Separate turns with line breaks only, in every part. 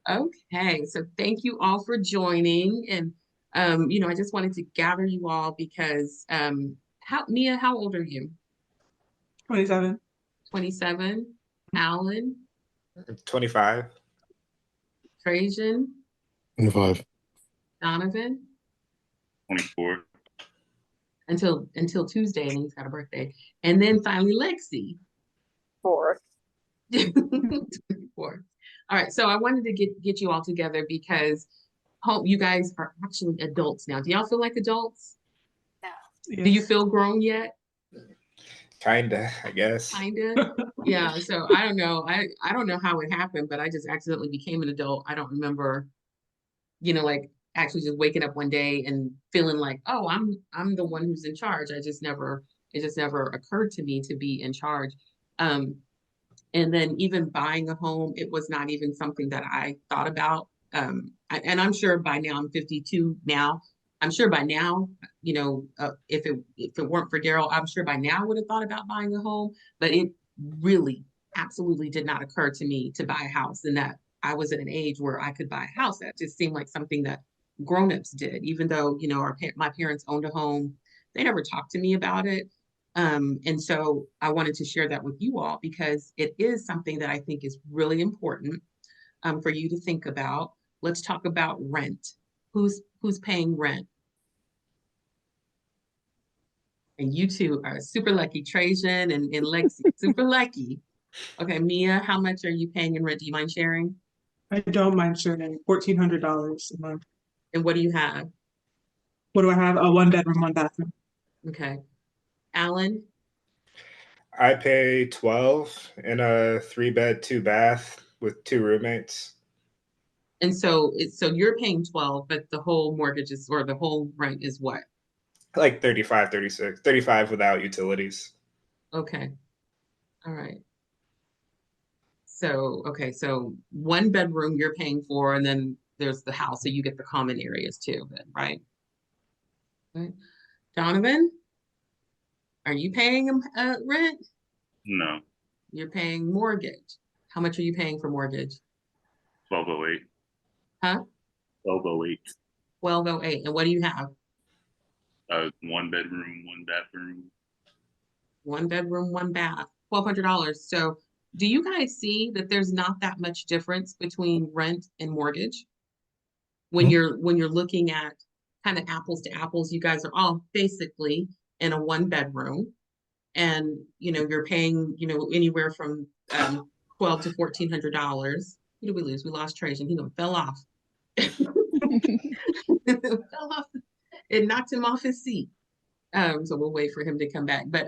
Okay, so thank you all for joining. And I just wanted to gather you all because how Mia, how old are you?
27.
27. Alan,
25.
Trajan,
25.
Donovan,
24.
until Tuesday, and then he's got a birthday. And then finally Lexi.
4.
24. All right, so I wanted to get you all together because you guys are actually adults now. Do y'all feel like adults?
No.
Do you feel grown yet?
Kinda, I guess.
Kinda. Yeah. So I don't know. I don't know how it happened, but I just accidentally became an adult. I don't remember, like actually just waking up one day and feeling like, oh, I'm the one who's in charge. It just never occurred to me to be in charge. Um, and then even buying a home, it was not even something that I thought about. And I'm sure by now, I'm 52 now. I'm sure by now, if it weren't for Daryl, I'm sure by now I would have thought about buying a home. But it really, absolutely did not occur to me to buy a house, and that I was at an age where I could buy a house. That just seemed like something that grown-ups did. Even though my parents owned a home, they never talked to me about it. And so I wanted to share that with you all because it is something that I think is really important for you to think about. Let's talk about rent. Who's paying rent? And you two are super lucky, Trajan and Lexi, super lucky. Okay, Mia, how much are you paying in rent? Do you mind sharing?
I don't mind sharing. $1,400 a month.
And what do you have?
What do I have? A 1 bedroom, 1 bathroom.
Okay. Alan?
I pay 12 in a 3-bed, 2-bath with 2 roommates.
And so you're paying 12, but the whole mortgage is, or the whole rent is what?
Like 35, 36, 35 without utilities.
Okay. All right. So, okay, so 1 bedroom you're paying for, and then there's the house, so you get the common areas too, then, right? Right. Donovan, are you paying rent?
No.
You're paying mortgage. How much are you paying for mortgage?
1208.
Huh?
1208.
1208. And what do you have?
1 bedroom, 1 bathroom.
1 bedroom, 1 bath, $1,200. So do you guys see that there's not that much difference between rent and mortgage? When you're looking at kind of apples to apples, you guys are all basically in a 1 bedroom, and you're paying anywhere from 12 to $1,400. Who did we lose? We lost Trajan. He fell off. Fell off. It knocked him off his seat. So we'll wait for him to come back. But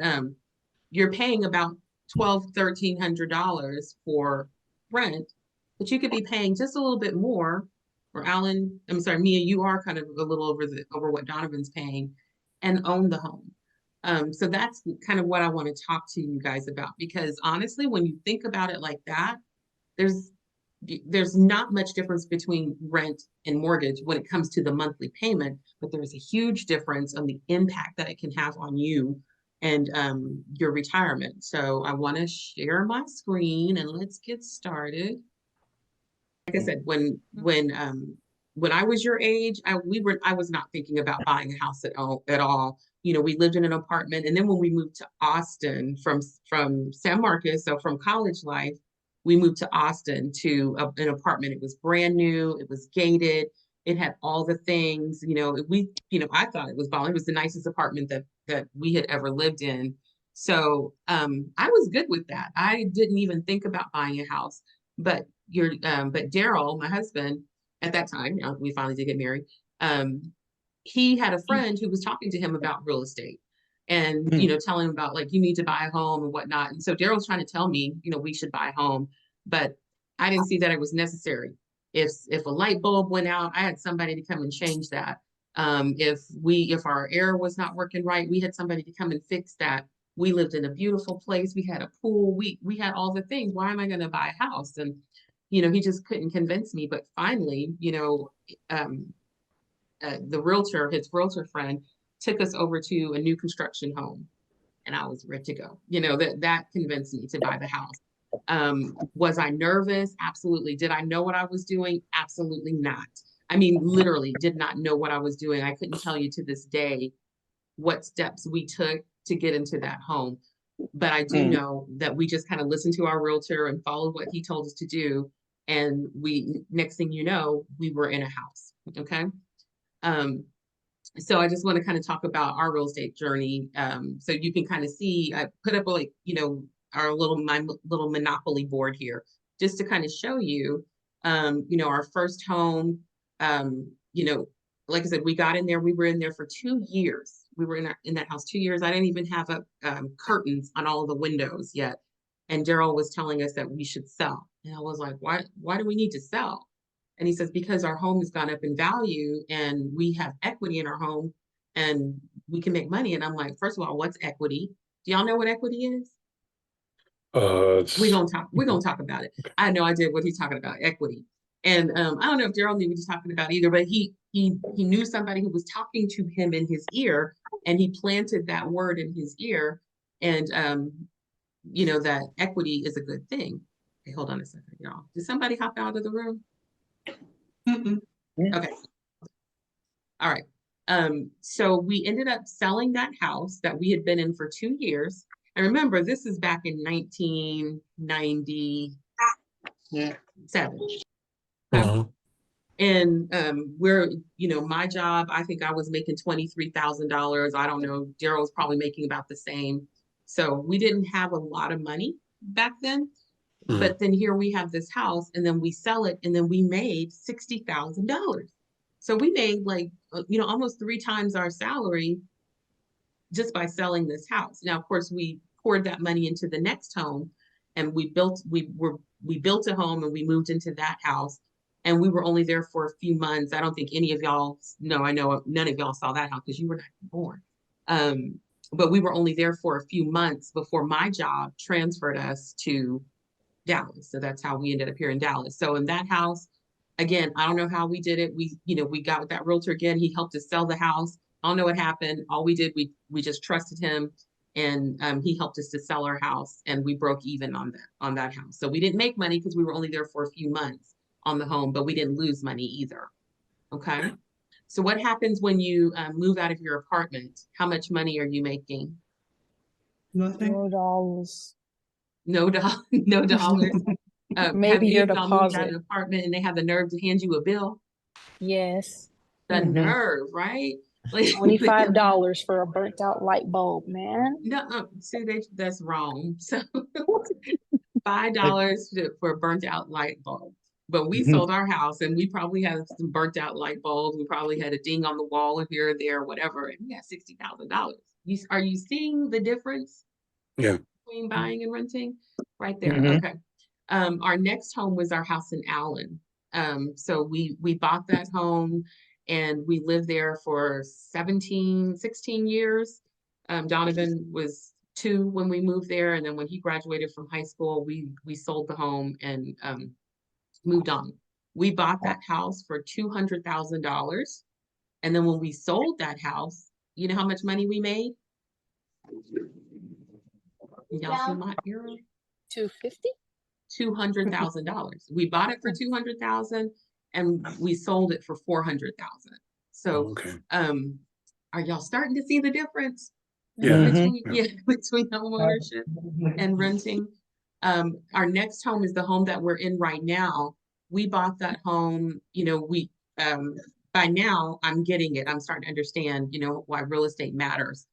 you're paying about $1,200-$1,300 for rent, but you could be paying just a little bit more. Or Alan, I'm sorry, Mia, you are kind of a little over what Donovan's paying, and own the home. So that's kind of what I want to talk to you guys about, because honestly, when you think about it like that, there's not much difference between rent and mortgage when it comes to the monthly payment, but there's a huge difference on the impact that it can have on you and your retirement. So I want to share my screen and let's get started. Like I said, when I was your age, I was not thinking about buying a house at all. We lived in an apartment, and then when we moved to Austin from San Marcos, so from college life, we moved to Austin to an apartment. It was brand new, it was gated, it had all the things. I thought it was balling. It was the nicest apartment that we had ever lived in. So I was good with that. I didn't even think about buying a house. But but Daryl, my husband, at that time, we finally did get married. He had a friend who was talking to him about real estate, and telling him about, like, you need to buy a home and whatnot. And so Daryl's trying to tell me, we should buy a home, but I didn't see that it was necessary. If a light bulb went out, I had somebody to come and change that. If our air was not working right, we had somebody to come and fix that. We lived in a beautiful place. We had a pool. We had all the things. Why am I going to buy a house? And he just couldn't convince me. But finally, his realtor friend, took us over to a new construction home, and I was ready to go. That convinced me to buy the house. Was I nervous? Absolutely. Did I know what I was doing? Absolutely not. I mean, literally did not know what I was doing. I couldn't tell you to this day what steps we took to get into that home. But I do know that we just kind of listened to our realtor and followed what he told us to do. And next thing you know, we were in a house. Okay. So I just want to kind of talk about our real estate journey. So you can kind of see, I put up like, my little Monopoly board here, just to kind of show you, our first home, like I said, we got in there, we were in there for 2 years. We were in that house 2 years. I didn't even have curtains on all of the windows yet. And Daryl was telling us that we should sell. And I was like, why do we need to sell? And he says, because our home has gone up in value and we have equity in our home and we can make money. And I'm like, first of all, what's equity? Do y'all know what equity is? We're gonna talk about it. I had no idea what he's talking about, equity. And I don't know if Daryl knew what he's talking about either, but he knew somebody who was talking to him in his ear, and he planted that word in his ear, and that equity is a good thing. Okay, hold on a second, y'all. Did somebody hop out of the room? Okay. All right. So we ended up selling that house that we had been in for 2 years. And remember, this is back in 1997. And my job, I think I was making $23,000. I don't know, Daryl was probably making about the same. So we didn't have a lot of money back then. But then here we have this house, and then we sell it, and then we made $60,000. So we made almost 3 times our salary just by selling this house. Now, of course, we poured that money into the next home, and we built a home, and we moved into that house, and we were only there for a few months. I don't think any of y'all know. I know none of y'all saw that house because you were not born. But we were only there for a few months before my job transferred us to Dallas. So that's how we ended up here in Dallas. So in that house, again, I don't know how we did it. We got with that realtor again. He helped us sell the house. I don't know what happened. All we did, we just trusted him, and he helped us to sell our house, and we broke even on that house. So we didn't make money because we were only there for a few months on the home, but we didn't lose money either. Okay. So what happens when you move out of your apartment? How much money are you making?
Nothing.
$4.
No dollars.
Maybe your
y'all moved out of
deposit.
an apartment and they have the nerve to hand you a bill?
Yes.
The nerve, right? Like
$25 for a burnt out light bulb, man.
no, see, that's wrong. So $5 for a burnt out light bulb. But we sold our house, and we probably had some burnt out light bulbs. We probably had a ding on the wall here or there, whatever, and we got $60,000. Are you seeing the difference?
Yeah.
Between buying and renting? Right there. Okay. Our next home was our house in Allen. So we bought that home, and we lived there for 16 years. Donovan was 2 when we moved there, and then when he graduated from high school, we sold the home and moved on. We bought that house for $200,000, and then when we sold that house, you know how much money we made? Y'all see my arrow?
$250?
$200,000. We bought it for $200,000, and we sold it for $400,000. So, are y'all starting to see the difference? Between home ownership and renting? Our next home is the home that we're in right now. We bought that home, by now I'm getting it. I'm starting to understand, why real estate matters.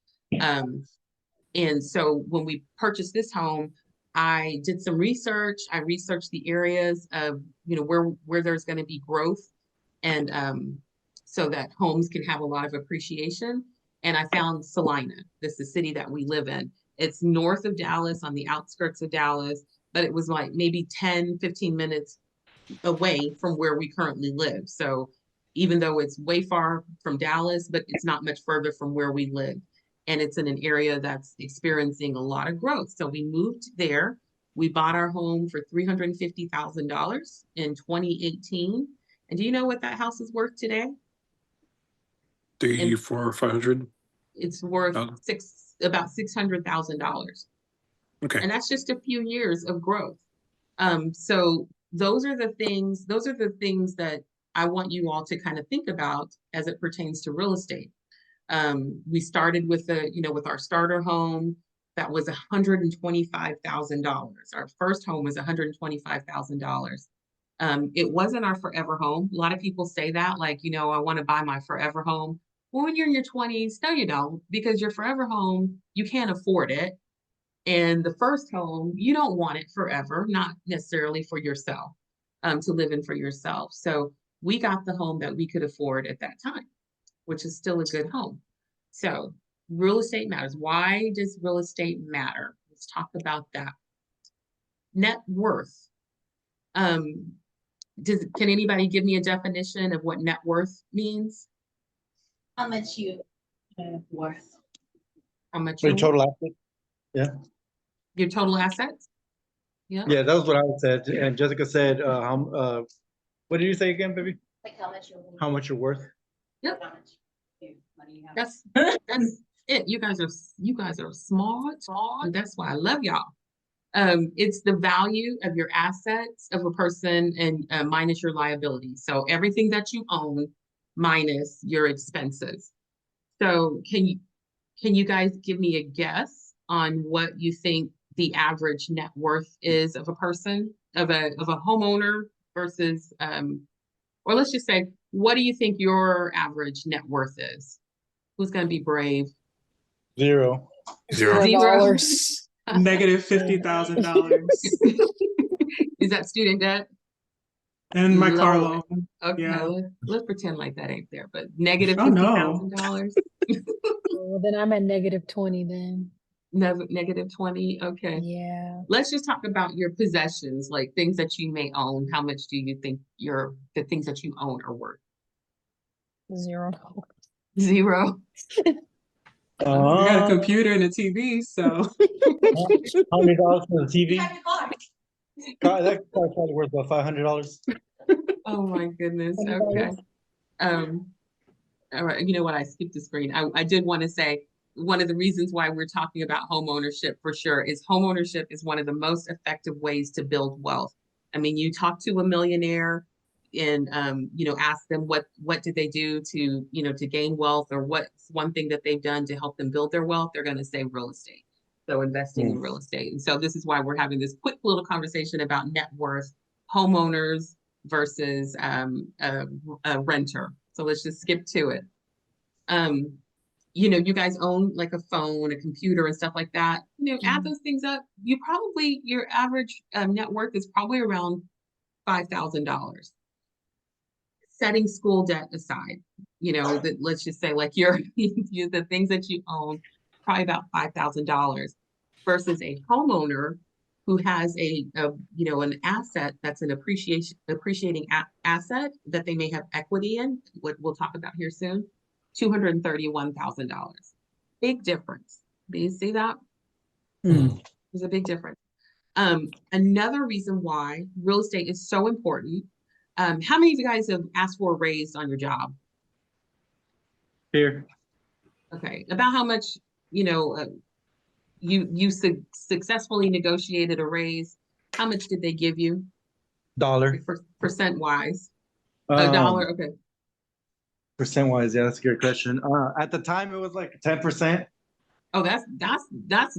And so when we purchased this home, I did some research. I researched the areas of, where there's going to be growth, and so that homes can have a lot of appreciation. And I found Salina. This is the city that we live in. It's north of Dallas, on the outskirts of Dallas, but it was like maybe 10, 15 minutes away from where we currently live. So even though it's way far from Dallas, but it's not much further from where we live. And it's in an area that's experiencing a lot of growth. So we moved there. We bought our home for $350,000 in 2018. And do you know what that house is worth today?
400 or 500.
It's worth about $600,000.
Okay.
And that's just a few years of growth. So those are the things that I want you all to kind of think about as it pertains to real estate. We started with with our starter home. That was $125,000. Our first home was $125,000. It wasn't our forever home. A lot of people say that, like, I want to buy my forever home. Well, when you're in your 20s, no, you don't, because your forever home, you can't afford it. And the first home, you don't want it forever, not necessarily for yourself, to live in for yourself. So we got the home that we could afford at that time, which is still a good home. So real estate matters. Why does real estate matter? Let's talk about that. Net worth. Can anybody give me a definition of what net worth means?
How much you worth?
How much
Your
you're
total asset?
your total assets? Yeah.
Yeah, that was what I said. And Jessica said, what did you say again, baby?
Like how much you're.
How much you're worth?
Yep.
How much money you have.
That's it. You guys are smart. And that's why I love y'all. It's the value of your assets of a person and minus your liabilities. So everything that you own minus your expenses. So can you guys give me a guess on what you think the average net worth is of a person, of a homeowner versus or let's just say, what do you think your average net worth is? Who's going to be brave?
Zero.
Zero dollars.
Negative $50,000
Is that student debt?
and my car
Lord.
loan.
Okay,
Yeah.
let's pretend like that ain't there, but negative
Oh, no.
$50,000.
Well, then I'm at negative 20 then.
Negative 20. Okay.
Yeah.
Let's just talk about your possessions, like things that you may own. How much do you think the things that you own are worth?
$0.
Zero.
I got a
Uh,
computer and a TV, so
$100 for the TV.
You have your car.
That car's probably worth about $500.
Oh my goodness.
$20.
Okay. All right. You know what? I skipped the screen. I did want to say one of the reasons why we're talking about home ownership for sure is home ownership is one of the most effective ways to build wealth. I mean, you talk to a millionaire and ask them what did they do to to gain wealth, or what's one thing that they've done to help them build their wealth. They're going to say real estate. So investing in real estate. And so this is why we're having this quick little conversation about net worth, homeowners versus a renter. So let's just skip to it. You guys own like a phone, a computer and stuff like that. Add those things up. Your average net worth is probably around $5,000. Setting school debt aside, that let's just say like the things that you own, probably about $5,000 versus a homeowner who has an asset that's an appreciating asset that they may have equity in, what we'll talk about here soon, $231,000. Big difference. Do you see that? There's a big difference. Another reason why real estate is so important. How many of you guys have asked for a raise on your job?
Here.
Okay, about how much, you successfully negotiated a raise. How much did they give you?
$1.
Percent wise? $1, okay.
Percent wise, yeah, that's a good question. At the time, it was like 10%.
Oh, that's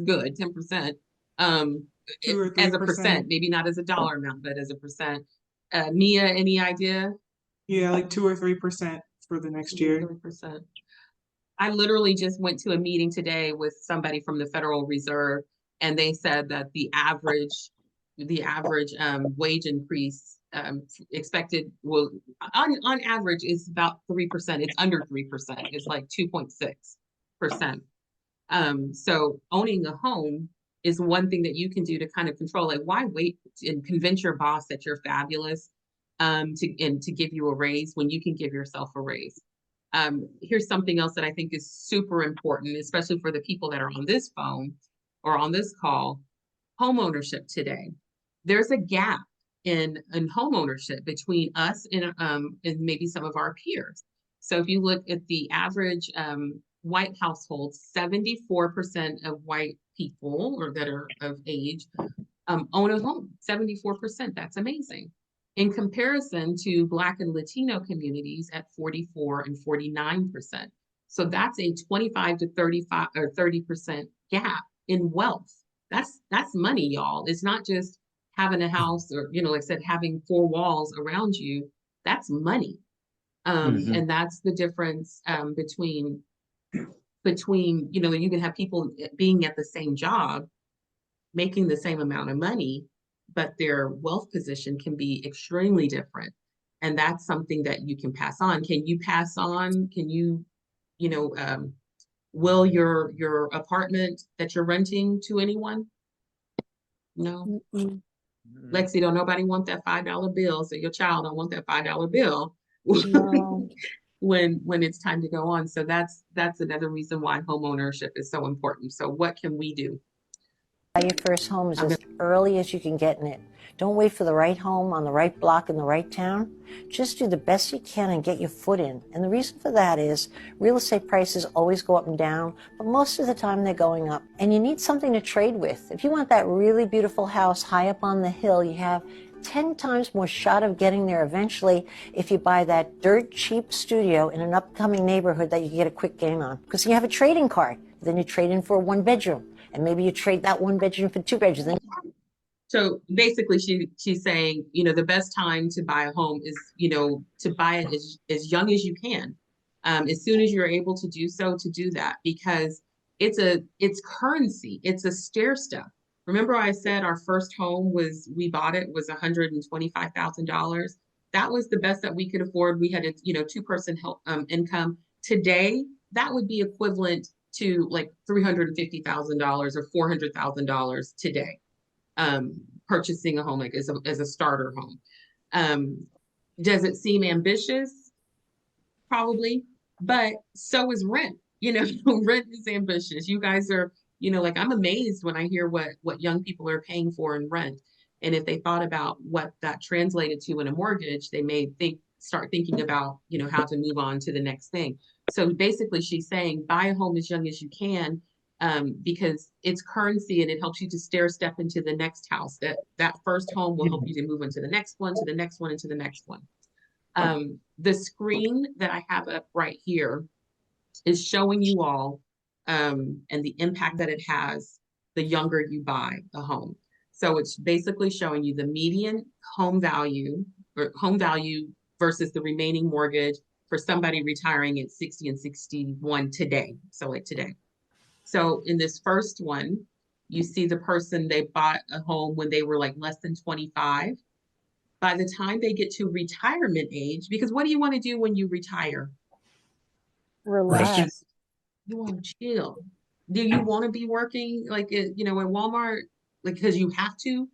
good, 10%.
2 or
As a
3%.
percent, maybe not as a dollar amount, but as a percent. Mia, any idea?
Yeah, like 2 or 3% for the next year.
3%. I literally just went to a meeting today with somebody from the Federal Reserve, and they said that the average wage increase expected will on average is about 3%. It's under 3%. It's like 2.6%. So owning a home is one thing that you can do to kind of control. Like, why wait and convince your boss that you're fabulous to give you a raise when you can give yourself a raise? Here's something else that I think is super important, especially for the people that are on this phone or on this call. Home ownership today. There's a gap in home ownership between us and maybe some of our peers. So if you look at the average white households, 74% of white people or that are of age own a home, 74%. That's amazing. In comparison to Black and Latino communities at 44 and 49%. So that's a 25 to 35 or 30% gap in wealth. That's money, y'all. It's not just having a house or, like I said, having four walls around you. That's money. And that's the difference between, you can have people being at the same job, making the same amount of money, but their wealth position can be extremely different. And that's something that you can pass on. Can you pass on? Can you, will your apartment that you're renting to anyone? No.
Mm-mm.
Lexi, don't nobody want that $5 bill. So your child don't want that $5 bill
No.
when it's time to go on. So that's another reason why home ownership is so important. So what can we do?
Buy your first home as early as you can get in it. Don't wait for the right home on the right block in the right town. Just do the best you can and get your foot in. And the reason for that is real estate prices always go up and down, but most of the time they're going up. And you need something to trade with. If you want that really beautiful house high up on the hill, you have 10 times more shot of getting there eventually if you buy that dirt cheap studio in an upcoming neighborhood that you get a quick gain on. Because you have a trading card. Then you trade in for a 1-bedroom. And maybe you trade that 1-bedroom for 2 bedrooms.
So basically she's saying, the best time to buy a home is, to buy it as young as you can. As soon as you're able to do so, to do that, because it's currency. It's a stair step. Remember I said our first home we bought it was $125,000. That was the best that we could afford. We had a, 2-person income. Today, that would be equivalent to like $350,000 or $400,000 today, purchasing a home like as a starter home. Does it seem ambitious? Probably, but so is rent. Rent is ambitious. You guys are, like I'm amazed when I hear what young people are paying for in rent. And if they thought about what that translated to in a mortgage, they may start thinking about, how to move on to the next thing. So basically she's saying buy a home as young as you can, because it's currency and it helps you to stair step into the next house. That first home will help you to move into the next one, to the next one, and to the next one. The screen that I have up right here is showing you all and the impact that it has the younger you buy a home. So it's basically showing you the median home value versus the remaining mortgage for somebody retiring at 60 and 61 today. So like today. So in this first one, you see the person, they bought a home when they were like less than 25. By the time they get to retirement age, because what do you want to do when you retire?
Relax.
You want to chill. Do you want to be working like at Walmart, like because you have to,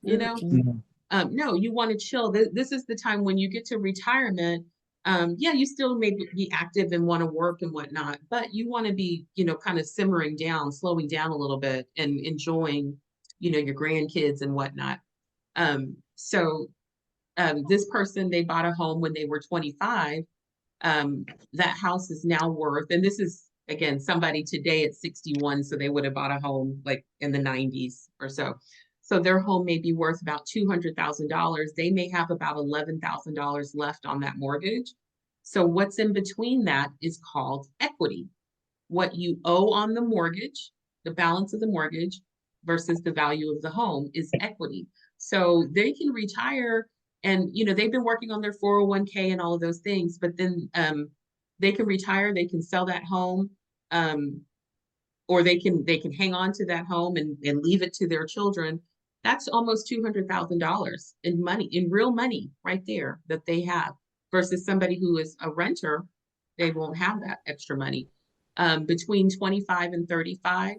no, you want to chill. This is the time when you get to retirement. Yeah, you still may be active and want to work and whatnot, but you want to be, kind of simmering down, slowing down a little bit and enjoying, your grandkids and whatnot. This person, they bought a home when they were 25. That house is now worth, and this is, again, somebody today at 61, so they would have bought a home like in the 90s or so. So their home may be worth about $200,000. They may have about $11,000 left on that mortgage. So what's in between that is called equity. What you owe on the mortgage, the balance of the mortgage versus the value of the home is equity. So they can retire and, they've been working on their 401k and all of those things, but then they can retire, they can sell that home, or they can hang on to that home and leave it to their children. That's almost $200,000 in money, in real money right there that they have, versus somebody who is a renter, they won't have that extra money. Between 25 and 35,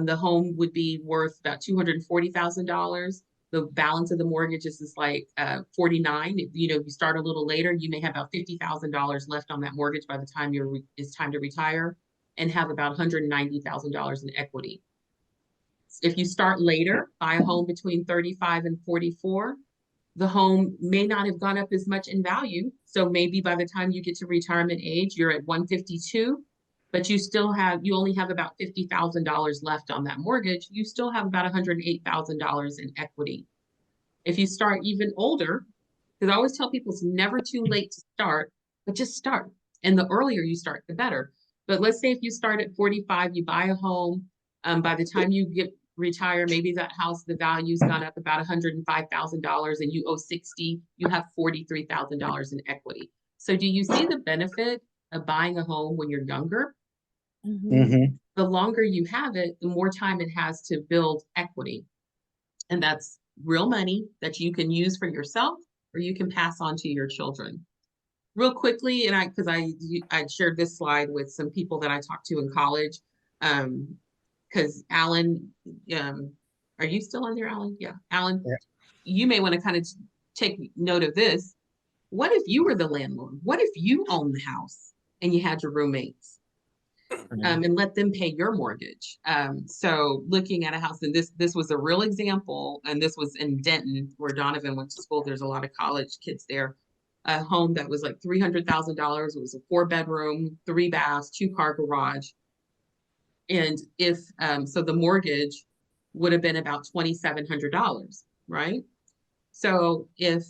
the home would be worth about $240,000. The balance of the mortgage is like 49. You start a little later, you may have about $50,000 left on that mortgage by the time it's time to retire, and have about $190,000 in equity. If you start later, buy a home between 35 and 44, the home may not have gone up as much in value. So maybe by the time you get to retirement age, you're at 152, but you only have about $50,000 left on that mortgage, you still have about $108,000 in equity. If you start even older, because I always tell people it's never too late to start, but just start. And the earlier you start, the better. But let's say if you start at 45, you buy a home, by the time you retire, maybe that house, the value's gone up about $105,000 and you owe 60, you have $43,000 in equity. So do you see the benefit of buying a home when you're younger?
Mhm.
The longer you have it, the more time it has to build equity. And that's real money that you can use for yourself or you can pass on to your children. Real quickly, and because I shared this slide with some people that I talked to in college, because Alan, are you still on there, Alan? Yeah, Alan,
Yeah.
you may want to kind of take note of this. What if you were the landlord? What if you owned the house and you had your roommates? And let them pay your mortgage. So looking at a house, and this was a real example, and this was in Denton where Donovan went to school. There's a lot of college kids there. A home that was like $300,000. It was a 4-bedroom, 3 baths, 2-car garage. And if so, the mortgage would have been about $2,700, right? So if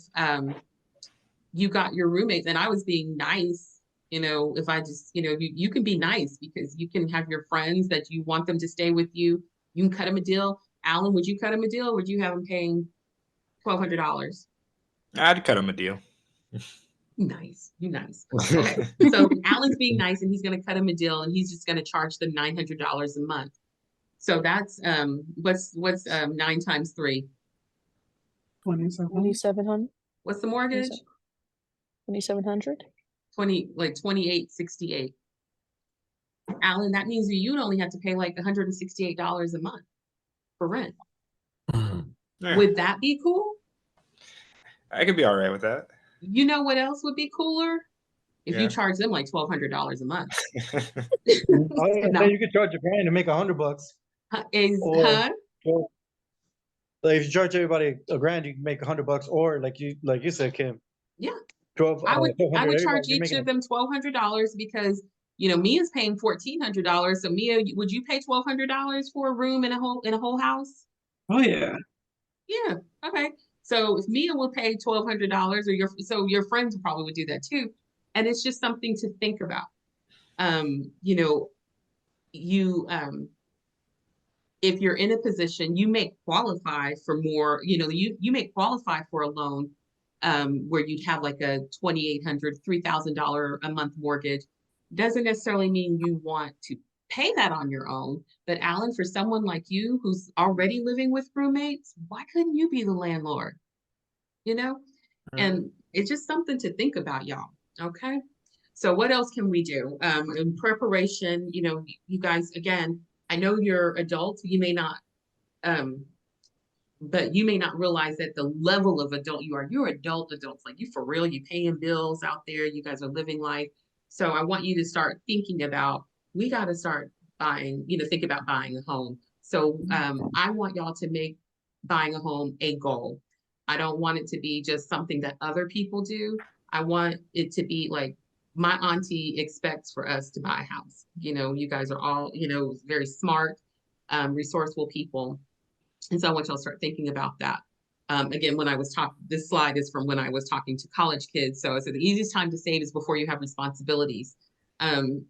you got your roommates, and I was being nice. If I just, you can be nice because you can have your friends that you want them to stay with you. You can cut them a deal. Alan, would you cut him a deal? Or would you have him paying $1,200?
I'd cut him a deal.
Nice, you nice. Okay, so Alan's being nice and he's going to cut him a deal and he's just going to charge them $900 a month. So that's what's 9 times 3?
2,700.
What's the mortgage?
2,700.
2868. Alan, that means that you'd only have to pay like $168 a month for rent.
Yeah,
Would that be cool?
I could be all right with that.
You know what else would be cooler? If you
Yeah.
charge them like $1,200 a month.
Oh, yeah,
No.
then you could charge a grand and make $100. Or-
Huh?
So, like if you charge everybody a grand, you can make $100. Or like you said, Kim.
Yeah.
12.
I would
$1,200
charge
you're
each
making
of them $1,200 because Mia's paying $1,400. So Mia, would you pay $1,200 for a room in a whole house?
Oh, yeah.
Yeah. Okay. So if Mia will pay $1,200, or your friends probably would do that too, and it's just something to think about. If you're in a position, you may qualify for more. You may qualify for a loan where you'd have like a $2,800, $3,000 a month mortgage. Doesn't necessarily mean you want to pay that on your own. But Alan, for someone like you who's already living with roommates, why couldn't you be the landlord? And it's just something to think about, y'all. Okay. So what else can we do? In preparation, you guys, again, I know you're adults, you may not, but you may not realize that the level of adult you are. You're adults, like you for real, you paying bills out there, you guys are living life. So I want you to start thinking about, we got to start buying, think about buying a home. So I want y'all to make buying a home a goal. I don't want it to be just something that other people do. I want it to be like, my auntie expects for us to buy a house. You guys are all, very smart, resourceful people. And so I want y'all to start thinking about that. Again, when I was this slide is from when I was talking to college kids. So I said the easiest time to save is before you have responsibilities.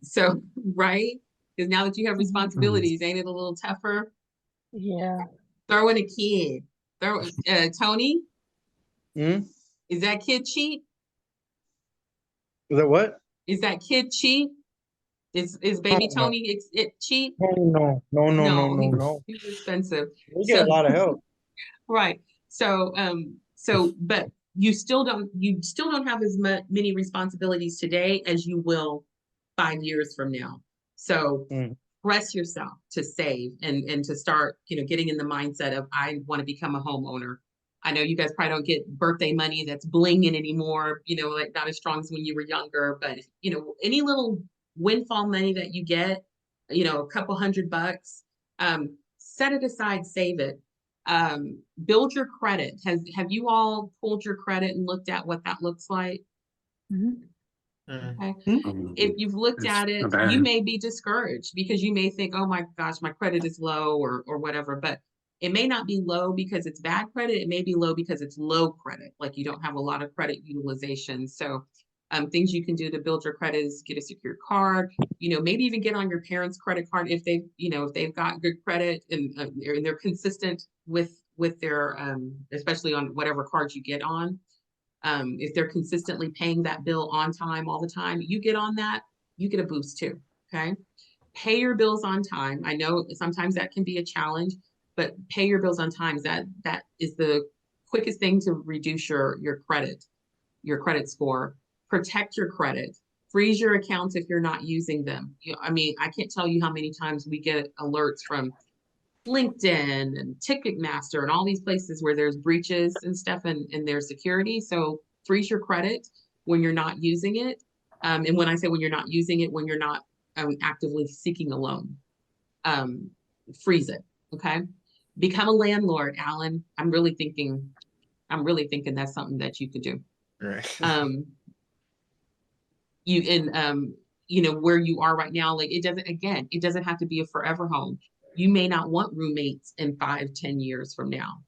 So, right? Because now that you have responsibilities, ain't it a little tougher?
Yeah.
Throw in a kid. Tony?
Hmm?
Is that kid cheap?
Is that what?
Is that kid cheap? Is baby
No.
Tony it cheap?
No.
He's expensive.
We get a lot of help.
Right. So but you still don't have as many responsibilities today as you will 5 years from now. So press yourself to save and to start, getting in the mindset of, I want to become a homeowner. I know you guys probably don't get birthday money that's blinging anymore, like not as strong as when you were younger, but any little windfall money that you get, a couple $100, set it aside, save it. Build your credit. Have you all pulled your credit and looked at what that looks like?
Mhm.
If you've looked
It's
at it,
not bad.
you may be discouraged because you may think, oh my gosh, my credit is low or whatever, but it may not be low because it's bad credit. It may be low because it's low credit, like you don't have a lot of credit utilization. So things you can do to build your credit is get a secured card, maybe even get on your parents' credit card if they've, if they've got good credit and they're consistent with their, especially on whatever cards you get on. If they're consistently paying that bill on time all the time, you get on that, you get a boost too, okay? Pay your bills on time. I know sometimes that can be a challenge, but pay your bills on time. That is the quickest thing to reduce your credit score. Protect your credit. Freeze your accounts if you're not using them. I can't tell you how many times we get alerts from LinkedIn and Ticketmaster and all these places where there's breaches and stuff in their security. So freeze your credit when you're not using it. And when I say when you're not using it, when you're not actively seeking a loan, freeze it. Okay. Become a landlord, Alan. I'm really thinking that's something that you could do.
Right.
Where you are right now, like it doesn't have to be a forever home. You may not want roommates in 5-10 years from now.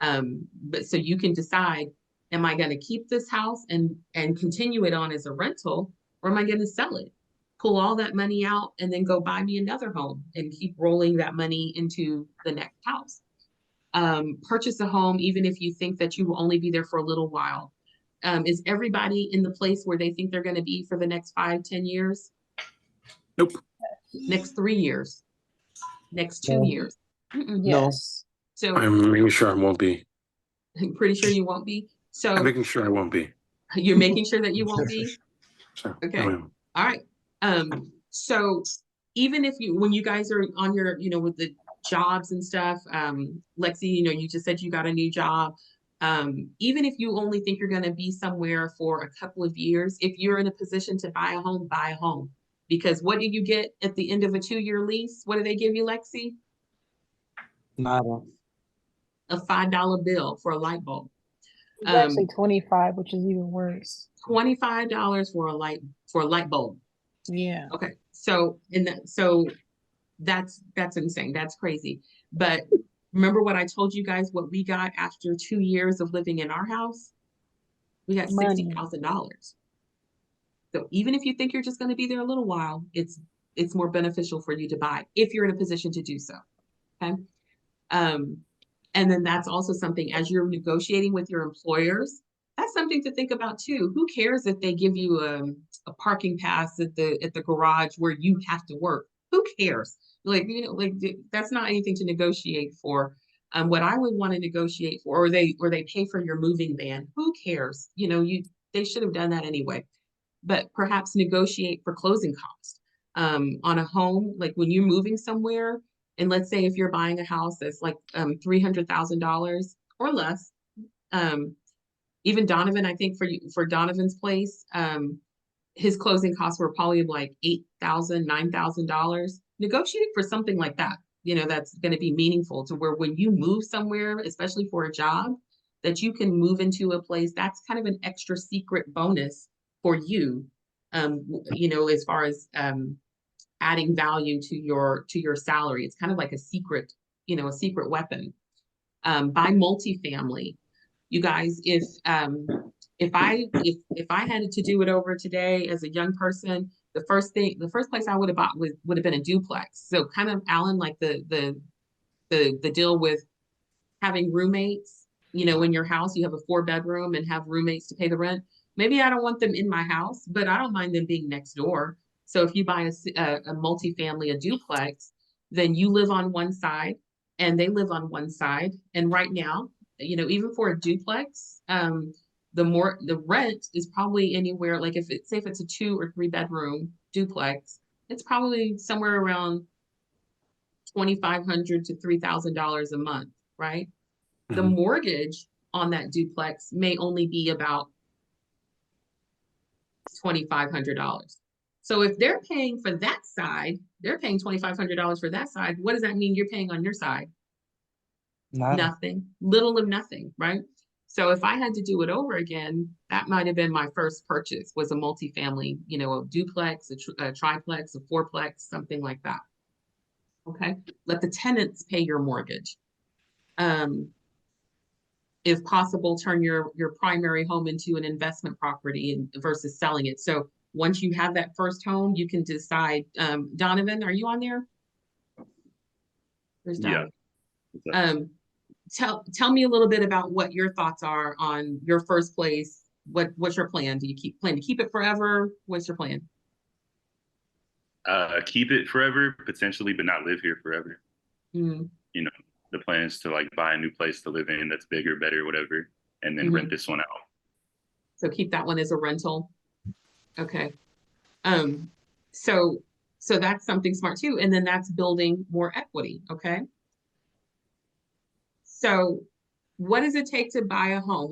But so you can decide, am I going to keep this house and continue it on as a rental, or am I going to sell it, pull all that money out and then go buy me another home and keep rolling that money into the next house? Purchase a home, even if you think that you will only be there for a little while. Is everybody in the place where they think they're going to be for the next 5-10 years?
Nope.
Next 3 years? Next 2 years?
Yes.
So
I'm making sure I won't be.
I'm pretty sure you won't be. So
I'm making sure I won't be.
you're making sure that you won't be?
So,
Okay.
I am.
All right. So even if when you guys are on your, with the jobs and stuff, Lexi, you just said you got a new job. Even if you only think you're going to be somewhere for a couple of years, if you're in a position to buy a home, buy a home. Because what do you get at the end of a 2-year lease? What do they give you, Lexi?
Nada.
A $5 bill for a light bulb.
It's actually 25, which is even worse.
$25 for a light bulb.
Yeah.
Okay. So that's insane. That's crazy. But remember what I told you guys, what we got after 2 years of living in our house? We got $60,000. So even if you think you're just going to be there a little while, it's more beneficial for you to buy if you're in a position to do so. Okay. And then that's also something, as you're negotiating with your employers, that's something to think about too. Who cares if they give you a parking pass at the garage where you have to work? Who cares? That's not anything to negotiate for. What I would want to negotiate for, or they pay for your moving van. Who cares? They should have done that anyway. But perhaps negotiate for closing costs on a home, like when you're moving somewhere. And let's say if you're buying a house that's like $300,000 or less, even Donovan, I think for Donovan's place, his closing costs were probably like $8,000, $9,000. Negotiate for something like that, that's going to be meaningful to where when you move somewhere, especially for a job, that you can move into a place that's kind of an extra secret bonus for you, as far as adding value to your salary. It's kind of like a secret weapon. Buy multifamily. You guys, if I had to do it over today as a young person, the first place I would have bought would have been a duplex. So kind of, Alan, like the deal with having roommates, in your house, you have a 4-bedroom and have roommates to pay the rent. Maybe I don't want them in my house, but I don't mind them being next door. So if you buy a multifamily, a duplex, then you live on one side and they live on one side. And right now, even for a duplex, the rent is probably anywhere, like if it's a 2 or 3 bedroom duplex, it's probably somewhere around $2,500 to $3,000 a month, right? Mm-hmm. The mortgage on that duplex may only be about $2,500. So if they're paying for that side, they're paying $2,500 for that side. What does that mean you're paying on your side?
Nada.
Nothing, little of nothing, right? So if I had to do it over again, that might have been my first purchase, was a multifamily, you know, a duplex, a triplex, a fourplex, something like that. Okay, let the tenants pay your mortgage. If possible, turn your primary home into an investment property versus selling it. So once you have that first home, you can decide. Donovan, are you on there? There's
Yeah.
Donovan. Tell me a little bit about what your thoughts are on your first place. What's your plan? Do you plan to keep it forever? What's your plan?
Keep it forever, potentially, but not live here forever.
Mm-hmm.
You know, the plan is to like buy a new place to live in that's bigger, better, whatever, and then
Mhm.
rent this one out.
So keep that one as a rental. Okay. So that's something smart too. And then that's building more equity. Okay. So what does it take to buy a home?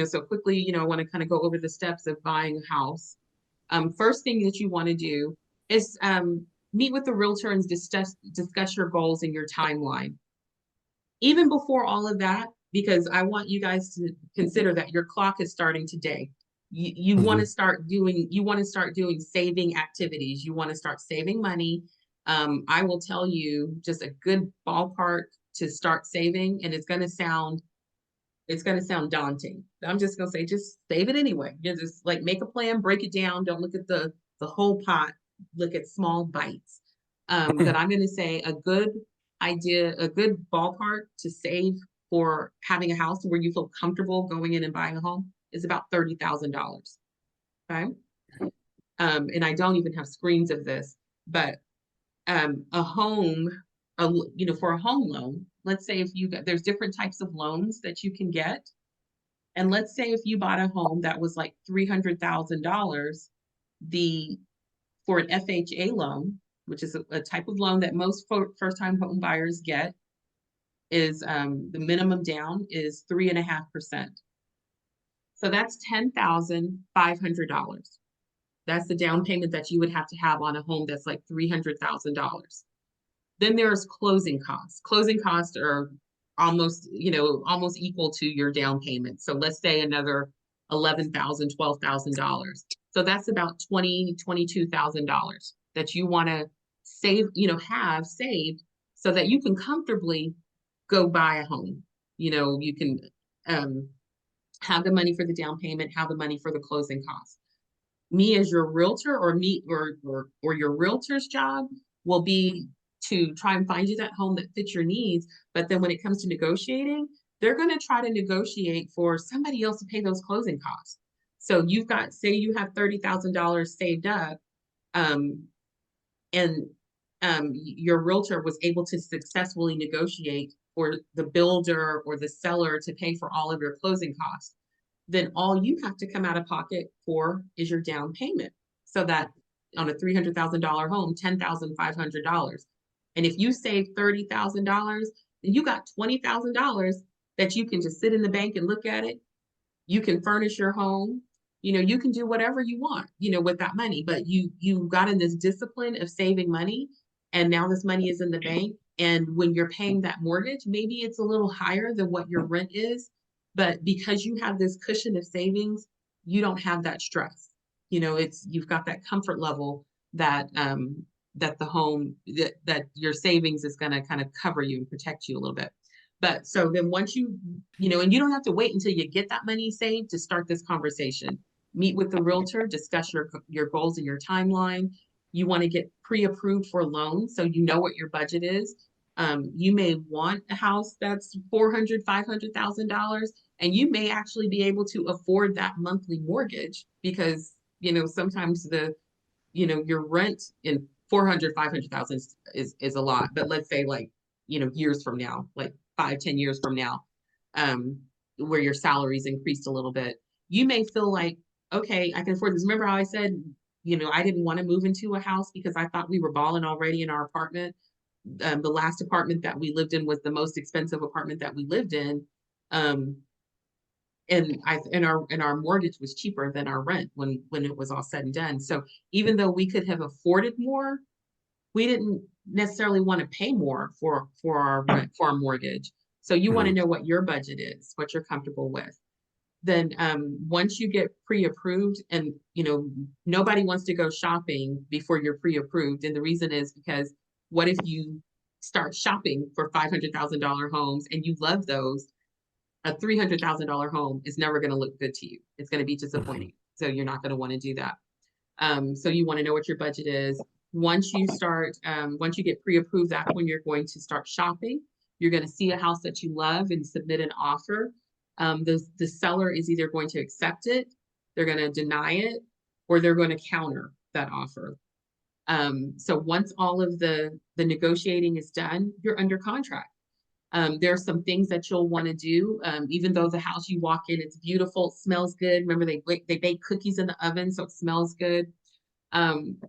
So quickly, I want to kind of go over the steps of buying a house. First thing that you want to do is meet with the realtor and discuss your goals and your timeline. Even before all of that, because I want you guys to consider that your clock is starting today. You want to start doing saving activities. You want to start saving money. I will tell you just a good ballpark to start saving, and it's going to sound daunting. I'm just going to say, just save it anyway. You just like make a plan, break it down. Don't look at the whole pot, look at small bites. But I'm going to say a good ballpark to save for having a house where you feel comfortable going in and buying a home is about $30,000. Okay. And I don't even have screens of this, but a home, for a home loan, let's say there's different types of loans that you can get. And let's say if you bought a home that was like $300,000, for an FHA loan, which is a type of loan that most first-time home buyers get, is the minimum down is 3.5%. So that's $10,500. That's the down payment that you would have to have on a home that's like $300,000. Then there's closing costs. Closing costs are almost equal to your down payment. So let's say another $11,000, $12,000. So that's about $22,000 that you want to save, have saved so that you can comfortably go buy a home. You can have the money for the down payment, have the money for the closing costs. Me as your realtor or your realtor's job will be to try and find you that home that fits your needs. But then when it comes to negotiating, they're going to try to negotiate for somebody else to pay those closing costs. So say you have $30,000 saved up, and your realtor was able to successfully negotiate for the builder or the seller to pay for all of your closing costs. Then all you have to come out of pocket for is your down payment. So that on a $300,000 home, $10,500. And if you save $30,000, then you got $20,000 that you can just sit in the bank and look at it. You can furnish your home. You can do whatever you want, with that money. But you got in this discipline of saving money, and now this money is in the bank. And when you're paying that mortgage, maybe it's a little higher than what your rent is. But because you have this cushion of savings, you don't have that stress. You've got that comfort level that the home, that your savings is going to kind of cover you and protect you a little bit. But so then once and you don't have to wait until you get that money saved to start this conversation. Meet with the realtor, discuss your goals and your timeline. You want to get pre-approved for loans, so you know what your budget is. You may want a house that's $400,000, $500,000, and you may actually be able to afford that monthly mortgage because, sometimes your rent in $400,000, $500,000 is a lot. But let's say years from now, like 5-10 years from now, where your salary's increased a little bit, you may feel like, okay, I can afford this. Remember how I said, I didn't want to move into a house because I thought we were balling already in our apartment. The last apartment that we lived in was the most expensive apartment that we lived in. And our mortgage was cheaper than our rent when it was all said and done. So even though we could have afforded more, we didn't necessarily want to pay more for our rent, for our mortgage. So you want to know what your budget is, what you're comfortable with. then once you get pre-approved, and nobody wants to go shopping before you're pre-approved, and the reason is because what if you start shopping for $500,000 homes and you love those? A $300,000 home is never going to look good to you. It's going to be disappointing. So you're not going to want to do that. So you want to know what your budget is. Once you get pre-approved, that's when you're going to start shopping. You're going to see a house that you love and submit an offer. The seller is either going to accept it, they're going to deny it, or they're going to counter that offer. So once all of the negotiating is done, you're under contract. There are some things that you'll want to do. Even though the house you walk in, it's beautiful, it smells good. Remember, they bake cookies in the oven, so it smells good.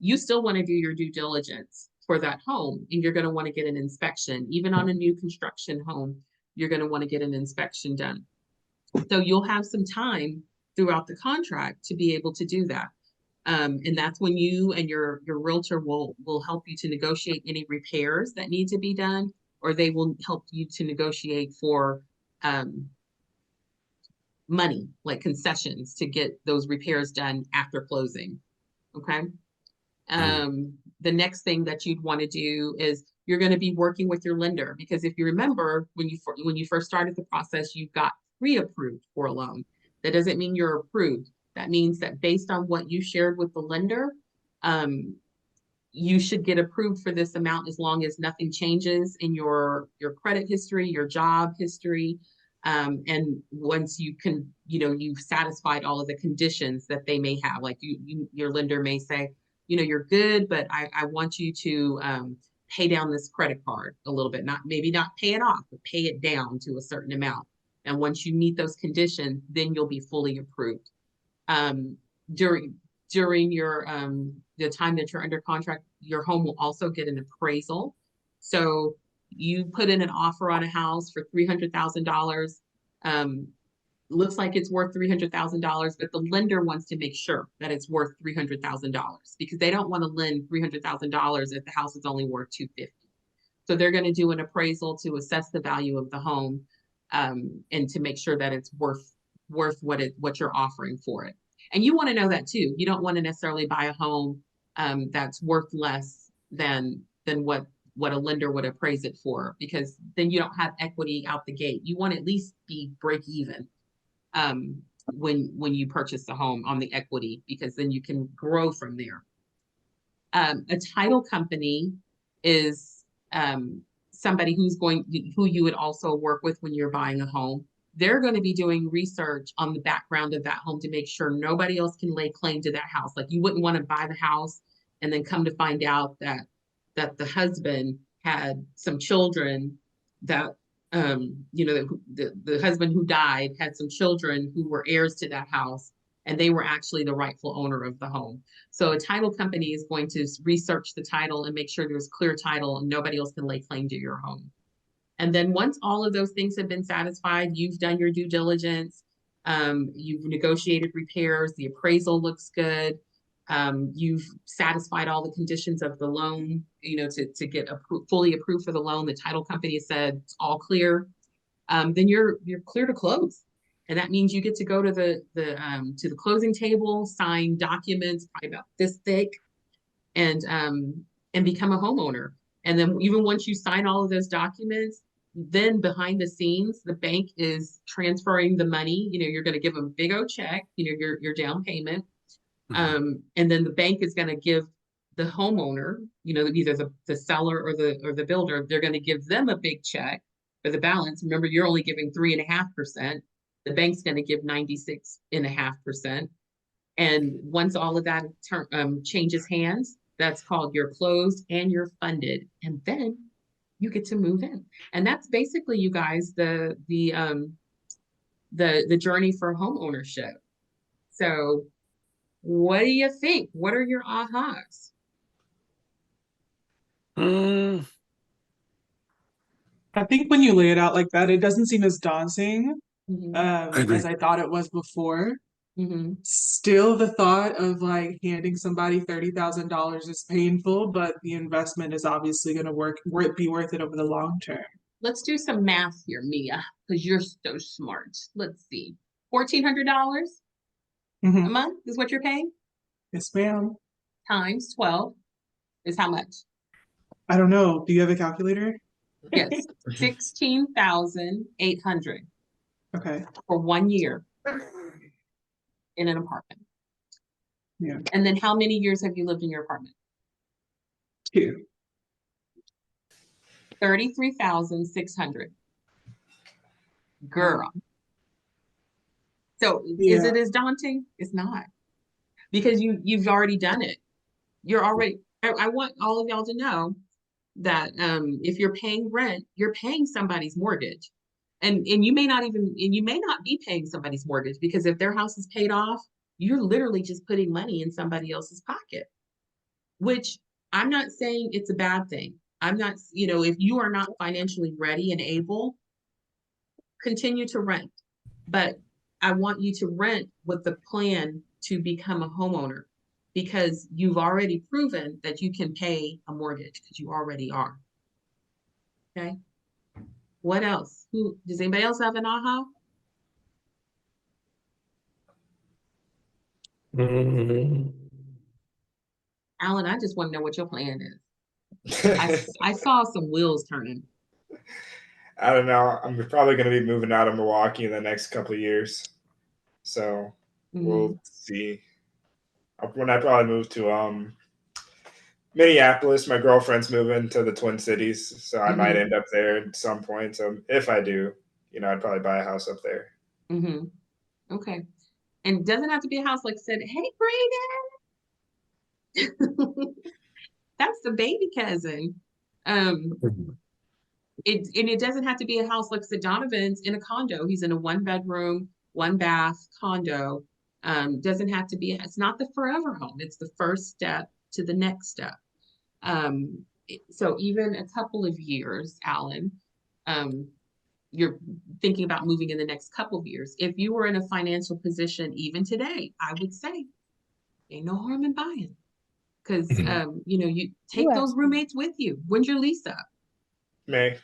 You still want to do your due diligence for that home, and you're going to want to get an inspection. Even on a new construction home, you're going to want to get an inspection done. So you'll have some time throughout the contract to be able to do that. And that's when you and your realtor will help you to negotiate any repairs that need to be done, or they will help you to negotiate for money, like concessions, to get those repairs done after closing. Okay. The next thing that you'd want to do is you're going to be working with your lender, because if you remember, when you first started the process, you got pre-approved for a loan. That doesn't mean you're approved. That means that based on what you shared with the lender, you should get approved for this amount as long as nothing changes in your credit history, your job history. And once you've satisfied all of the conditions that they may have, like your lender may say, you're good, but I want you to pay down this credit card a little bit, maybe not pay it off, but pay it down to a certain amount. And once you meet those conditions, then you'll be fully approved. During your the time that you're under contract, your home will also get an appraisal. So you put in an offer on a house for $300,000. Looks like it's worth $300,000, but the lender wants to make sure that it's worth $300,000, because they don't want to lend $300,000 if the house is only worth $250,000. So they're going to do an appraisal to assess the value of the home, and to make sure that it's worth what you're offering for it. And you want to know that too. You don't want to necessarily buy a home that's worth less than what a lender would appraise it for, because then you don't have equity out the gate. You want to at least be break even when you purchase a home on the equity, because then you can grow from there. A title company is somebody who you would also work with when you're buying a home. They're going to be doing research on the background of that home to make sure nobody else can lay claim to that house. Like, you wouldn't want to buy the house and then come to find out that the husband had some children that, the husband who died had some children who were heirs to that house, and they were actually the rightful owner of the home. So a title company is going to research the title and make sure there's clear title and nobody else can lay claim to your home. And then once all of those things have been satisfied, you've done your due diligence, you've negotiated repairs, the appraisal looks good, you've satisfied all the conditions of the loan, to get fully approved for the loan. The title company said it's all clear. Then you're clear to close. And that means you get to go to the closing table, sign documents probably about this thick, and become a homeowner. And then even once you sign all of those documents, then behind the scenes, the bank is transferring the money. You're going to give them a big old check, your down payment. And then the bank is going to give the homeowner, either the seller or the builder, they're going to give them a big check for the balance. Remember, you're only giving 3.5%. The bank's going to give 96.5%. And once all of that changes hands, that's called you're closed and you're funded. And then you get to move in. And that's basically, you guys, the journey for home ownership. So what do you think? What are your ahas?
I think when you lay it out like that, it doesn't seem as daunting
agree.
as I thought it was before.
Mm-hmm.
Still, the thought of like handing somebody $30,000 is painful, but the investment is obviously going to be worth it over the long term.
Let's do some math here, Mia, because you're so smart. Let's see. $1,400 a
Mhm.
month is what you're paying,
Yes, ma'am.
times 12 is how much?
I don't know. Do you have a calculator?
Yes, 16,800
Okay.
for 1 year in an apartment.
Yeah.
And then how many years have you lived in your apartment?
2.
33,600. Girl. So is
Yeah.
it as daunting? It's not. Because you've already done it. You're already, I want all of y'all to know that if you're paying rent, you're paying somebody's mortgage. And you may not be paying somebody's mortgage, because if their house is paid off, you're literally just putting money in somebody else's pocket. Which I'm not saying it's a bad thing. I'm not, if you are not financially ready and able, continue to rent. But I want you to rent with the plan to become a homeowner, because you've already proven that you can pay a mortgage, because you already are. Okay. What else? Does anybody else have an aha?
Mm.
Alan, I just want to know what your plan is. I saw some wheels turning.
I don't know. I'm probably going to be moving out of Milwaukee in the next couple of years. So we'll see. When I probably move to Minneapolis, my girlfriend's moving to the Twin Cities, so I might end up there at some point. So if I do, I'd probably buy a house up there.
Mm-hmm. Okay. And it doesn't have to be a house like I said, hey, Brayden. That's the baby cousin. It doesn't have to be a house like said Donovan's in a condo. He's in a 1-bedroom, 1-bath condo. Doesn't have to be, it's not the forever home. It's the first step to the next step. So even a couple of years, Alan, you're thinking about moving in the next couple of years. If you were in a financial position even today, I would say ain't no harm in buying, because you take those roommates with you. When's your lease up?
May.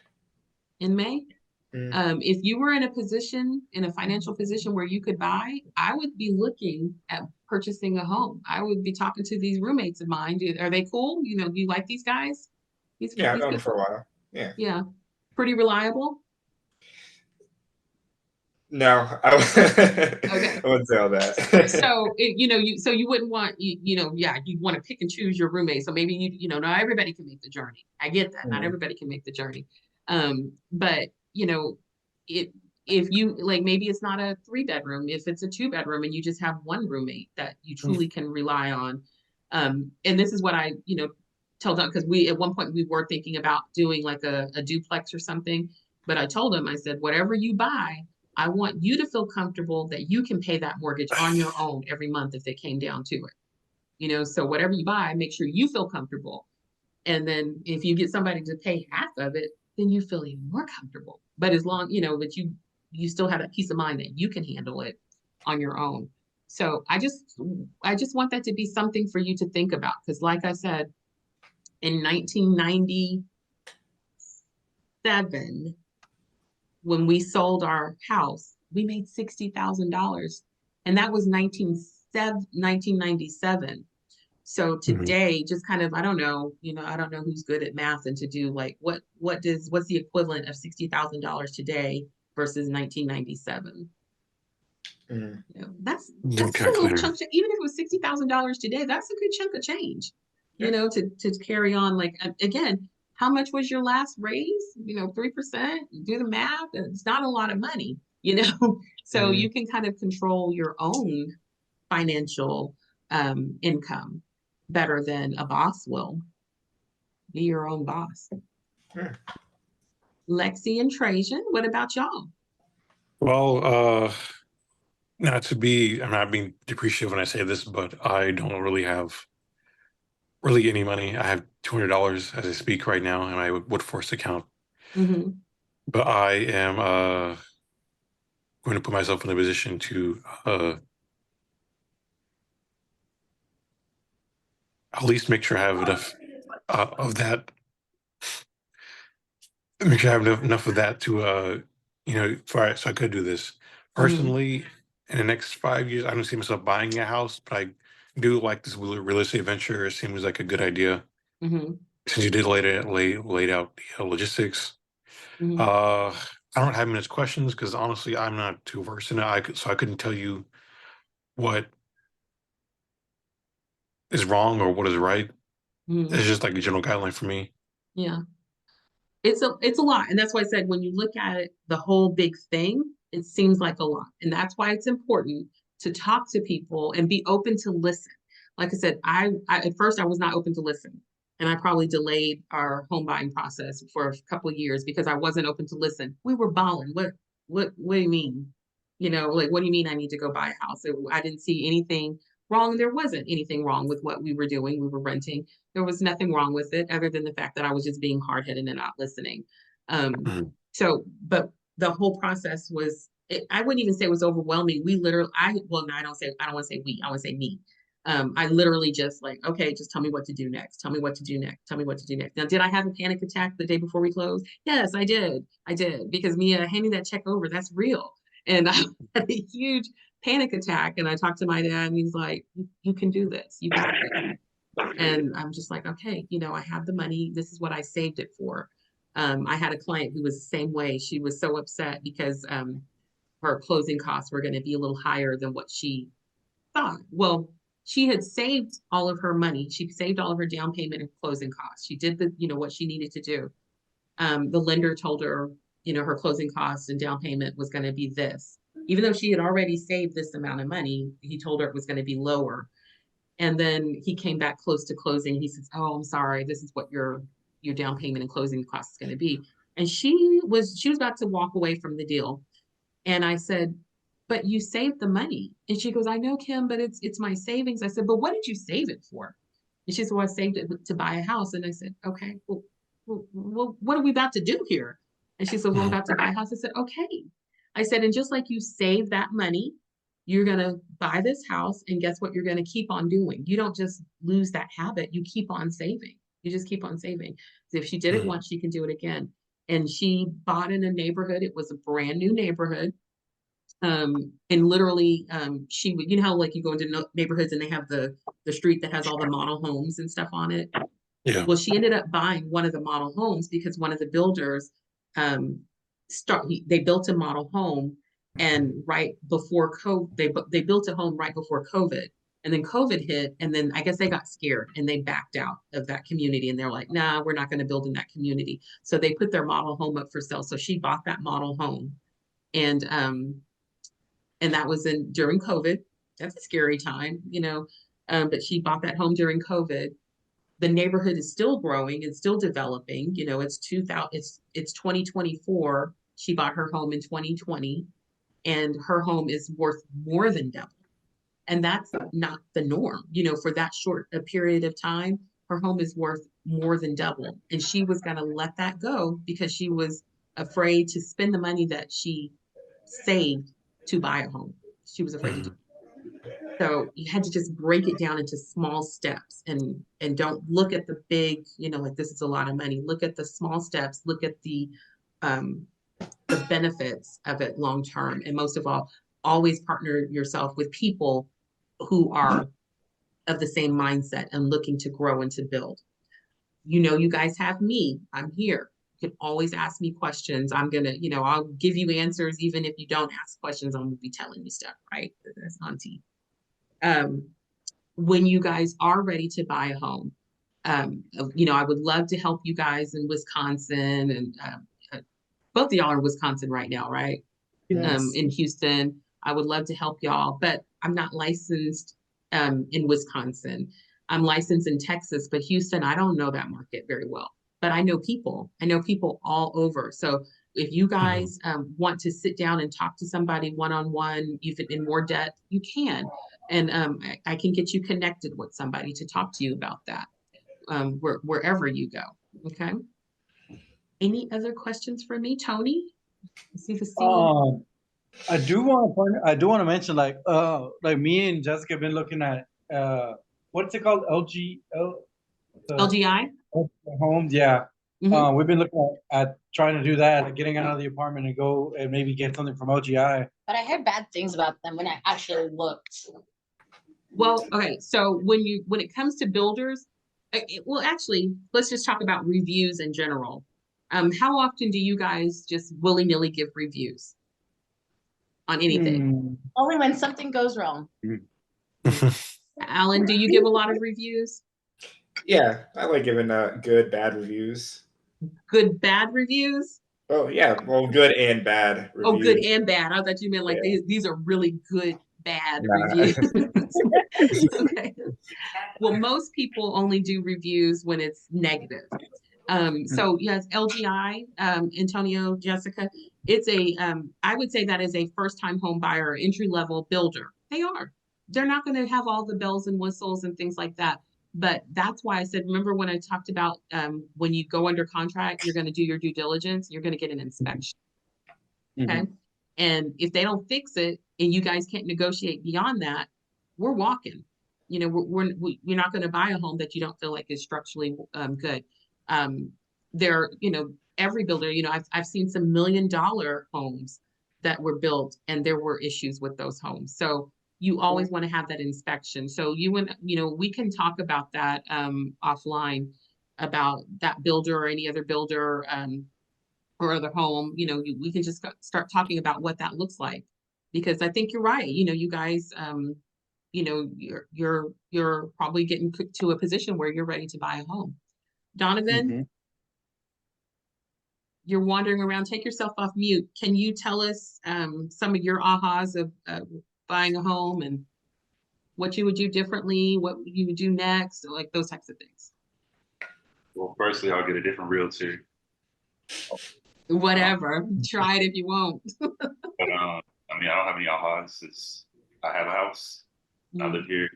In May. If you were in a financial position where you could buy, I would be looking at purchasing a home. I would be talking to these roommates of mine. Are they cool? Do you like these guys?
Yeah, I've known them for a while. Yeah.
Yeah. Pretty reliable.
No,
Okay.
I wouldn't say all that.
So you wouldn't want you'd want to pick and choose your roommate. So maybe not everybody can make the journey. I get that. Not everybody can make the journey. But if you like, maybe it's not a 3-bedroom, if it's a 2-bedroom and you just have one roommate that you truly can rely on. And this is what I told them, because at one point we were thinking about doing like a duplex or something. But I told him, I said, whatever you buy, I want you to feel comfortable that you can pay that mortgage on your own every month if it came down to it. So whatever you buy, make sure you feel comfortable. And then if you get somebody to pay half of it, then you feel even more comfortable. But as long, that you still have that peace of mind that you can handle it on your own. So I just want that to be something for you to think about. Because like I said, in 1997, when we sold our house, we made $60,000, and that was 1997. So today, just kind of, I don't know who's good at math and to do like what's the equivalent of $60,000 today versus 1997. That's a little chunk. Even if it was $60,000 today, that's a good chunk of change. To carry on. Like, again, how much was your last raise? 3%. Do the math. It's not a lot of money. So you can kind of control your own financial income better than a boss will. Be your own boss. Lexi and Trajan, what about y'all?
Well, I'm not being depreciative when I say this, but I don't really have any money. I have $200 as I speak right now in my Woodforce account. But I am going to put myself in a position to at least make sure I have enough of that. Make sure I have enough of that to so I could do this. Personally, in the next 5 years, I don't see myself buying a house, but I do like this real estate venture. It seems like a good idea.
Mm-hmm.
Since you did laid out the logistics.
Mm-hmm.
I don't have many questions because honestly, I'm not too versed in it. So I couldn't tell you what is wrong or what is right.
Mm-hmm.
It's just like a general guideline for me.
Yeah. It's a lot. And that's why I said when you look at it, the whole big thing, it seems like a lot. And that's why it's important to talk to people and be open to listen. Like I said, I at first I was not open to listen. And I probably delayed our home buying process for a couple of years because I wasn't open to listen. We were balling. What do you mean? You know, like what do you mean I need to go buy a house? I didn't see anything wrong. There wasn't anything wrong with what we were doing. We were renting. There was nothing wrong with it other than the fact that I was just being hard-headed and not listening.
Mhm.
So, but the whole process was, I wouldn't even say it was overwhelming. We literally, well, no, I don't want to say we, I want to say me. I literally just like, okay, just tell me what to do next. Tell me what to do next. Tell me what to do next. Now, did I have a panic attack the day before we closed? Yes, I did. I did because Mia handing that check over, that's real. And I had a huge panic attack. And I talked to my dad and he's like, you can do this. You got this. And I'm just like, okay, you know, I have the money. This is what I saved it for. I had a client who was the same way. She was so upset because her closing costs were going to be a little higher than what she thought. Well, she had saved all of her money. She saved all of her down payment and closing costs. She did what she needed to do. The lender told her, her closing costs and down payment was going to be this. Even though she had already saved this amount of money, he told her it was going to be lower. And then he came back close to closing. He says, "Oh, I'm sorry. This is what your down payment and closing cost is going to be." And she was about to walk away from the deal. And I said, "But you saved the money." And she goes, "I know, Kim, but it's my savings." I said, "But what did you save it for?" And she said, "Well, I saved it to buy a house." And I said, "Okay, well, what are we about to do here?" And she said, "Well, I'm about to buy a house." I said, "Okay." I said, "And just like you save that money, you're going to buy this house, and guess what you're going to keep on doing? You don't just lose that habit. You keep on saving. You just keep on saving." So if she did it once, she can do it again. And she bought in a neighborhood. It was a brand new neighborhood. And literally, she would, how like you go into neighborhoods and they have the street that has all the model homes and stuff on it.
Yeah.
Well, she ended up buying one of the model homes because one of the builders, they built a model home, and right before COVID, they built a home right before COVID, and then COVID hit, and then I guess they got scared and they backed out of that community, and they're like, "Nah, we're not going to build in that community." So they put their model home up for sale. So she bought that model home, and that was during COVID. That's a scary time, but she bought that home during COVID. The neighborhood is still growing and still developing. It's 2024. She bought her home in 2020, and her home is worth more than double. And that's not the norm. For that short a period of time, her home is worth more than double. And she was going to let that go because she was afraid to spend the money that she saved to buy a home. She was afraid to do. So you had to just break it down into small steps, and don't look at the big, like this is a lot of money. Look at the small steps. Look at the benefits of it long term, and most of all, always partner yourself with people who are of the same mindset and looking to grow and to build. You guys have me. I'm here. You can always ask me questions. I'm gonna, I'll give you answers even if you don't ask questions. I'm gonna be telling you stuff, right? That's auntie. When you guys are ready to buy a home, I would love to help you guys in Wisconsin, and both of y'all are in Wisconsin right now, right?
Yes.
In Houston. I would love to help y'all, but I'm not licensed in Wisconsin. I'm licensed in Texas, but Houston, I don't know that market very well. But I know people. I know people all over. So if you guys want to sit down and talk to somebody one-on-one, even in more depth, you can. And I can get you connected with somebody to talk to you about that wherever you go. Okay. Any other questions for me, Tony? See the scene?
I do want to mention like me and Jessica have been looking at what's it called,
LGI
homes, yeah.
Mhm.
We've been looking at trying to do that, getting out of the apartment and go and maybe get something from OGI.
But I heard bad things about them when I actually looked.
Well, okay, so when it comes to builders, well, actually, let's just talk about reviews in general. How often do you guys just willy-nilly give reviews on anything?
Only when something goes wrong.
Alan, do you give a lot of reviews?
Yeah, I like giving good, bad reviews.
Good, bad reviews?
Oh yeah, well, good and bad reviews.
Oh, good and bad. I thought you meant like
Yeah.
these are really good, bad
Nah.
reviews. Okay. Well, most people only do reviews when it's negative. So yes, LGI, Antonio, Jessica, it's a, I would say that is a first-time home buyer, entry-level builder. They are. They're not going to have all the bells and whistles and things like that. But that's why I said, remember when I talked about when you go under contract, you're going to do your due diligence, you're going to get an inspection. Okay. And if they don't fix it and you guys can't negotiate beyond that, we're walking. You know, you're not going to buy a home that you don't feel like is structurally good. There, you know, every builder, you know, I've seen some $1 million homes that were built and there were issues with those homes. So you always want to have that inspection. So you know, we can talk about that offline about that builder or any other builder or other home. You know, we can just start talking about what that looks like, because I think you're right. You know, you guys, you know, you're probably getting to a position where you're ready to buy a home. Donovan, you're wandering around. Take yourself off mute. Can you tell us some of your ahas of buying a home and what you would do differently, what you would do next, like those types of things?
Well, firstly, I'll get a different realtor.
Whatever. Try it if you won't.
But I mean, I don't have any ahas. It's I have a house, I live here,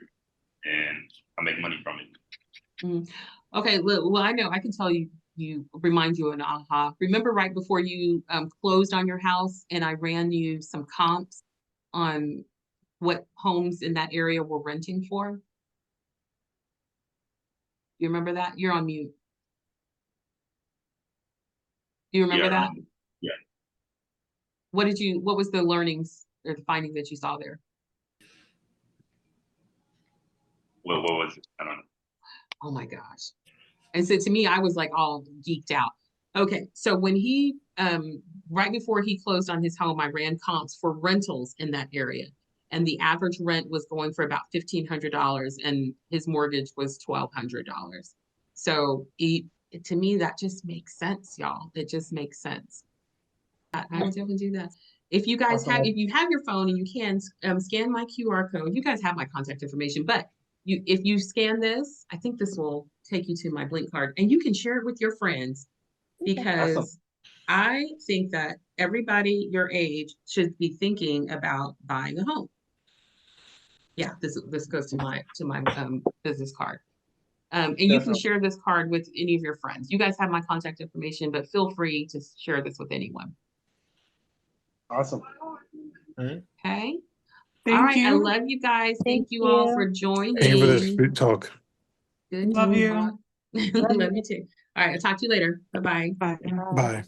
and I make money from it.
Okay, well, I know I can tell you, remind you an aha. Remember right before you closed on your house and I ran you some comps on what homes in that area were renting for? You remember that? You're on mute. Do you remember that?
Yeah.
What was the learnings or the findings that you saw there?
What was it? I don't know.
Oh my gosh. And so to me, I was like all geeked out. Okay, so when he, right before he closed on his home, I ran comps for rentals in that area. And the average rent was going for about $1,500 and his mortgage was $1,200. So to me, that just makes sense, y'all. It just makes sense. I would definitely do that. If you guys if you have your phone and you can scan my QR code, you guys have my contact information, but if you scan this, I think this will take you to my Blink card and you can share it with your friends, because I think that everybody your age should be thinking about buying a home. Yeah, this goes to my business card. And you can share this card with any of your friends. You guys have my contact information, but feel free to share this with anyone.
Awesome.
Okay.
Thank
All right.
you.
I love you guys. Thank you all for joining.
Thank you for this good talk.
Good
Love you.
talk. Love you too. All right. I'll talk to you later. Bye-bye.
Bye.
Bye.